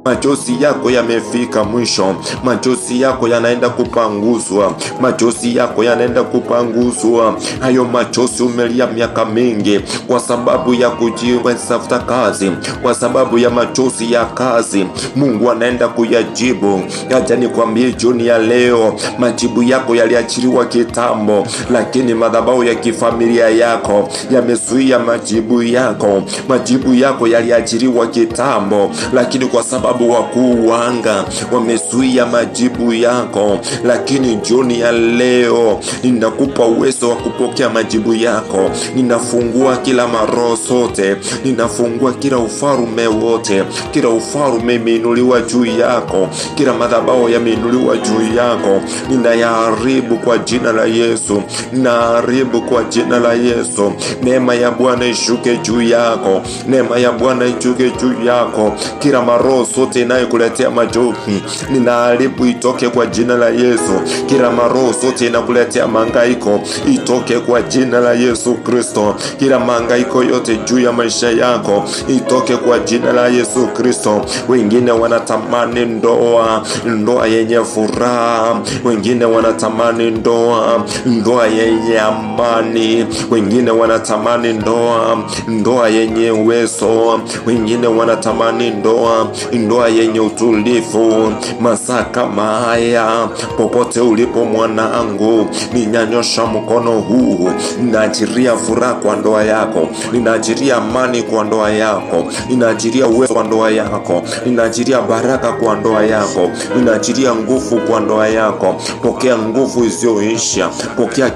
Machozi yako yamefika mwisho. Machozi yako yanaenda kupanguzwa. Machozi yako yanaenda kupanguzwa. Hayo machozi umelia miaka mingi kwa sababu ya kutafuta kazi, kwa sababu ya machozi ya kazi, Mungu anaenda kuyajibu. Acha nikwambie jioni ya leo, majibu yako yaliachiliwa kitambo, lakini madhabahu ya kifamilia yako yamezuia majibu yako. Majibu yako yaliachiliwa kitambo, lakini kwa sababu wakuu wa anga wamezuia majibu yako. Lakini jioni ya leo ninakupa uwezo wa kupokea majibu yako. Ninafungua kila maroho zote, ninafungua kila ufalme wote. Kila ufalme imeinuliwa juu yako, kila madhabahu yameinuliwa juu yako, ninayaharibu kwa jina la Yesu. Ninaharibu kwa jina la Yesu. Neema ya Bwana ishuke juu yako, neema ya Bwana ishuke juu yako. Kila maroho zote inayokuletea majozi ninaharibu, itoke kwa jina la Yesu. Kila maroho zote inakuletea mangaiko, itoke kwa jina la Yesu Kristo. Kila mangaiko yote juu ya maisha yako, itoke kwa jina la Yesu Kristo. Wengine wanatamani ndoa yenye furaha, wengine wanatamani ndoa yenye amani, wengine wanatamani ndoa yenye uwezo, wengine wanatamani ndoa yenye utulivu. Masaa kama haya, popote ulipo mwanangu, ninanyosha mkono huu, ninaachiria furaha kwa ndoa yako, ninaachiria amani kwa ndoa yako, ninaachiria uwezo kwa ndoa yako, ninaachiria baraka kwa ndoa yako, ninaachiria nguvu kwa ndoa yako. Pokea nguvu isiyoisha, pokea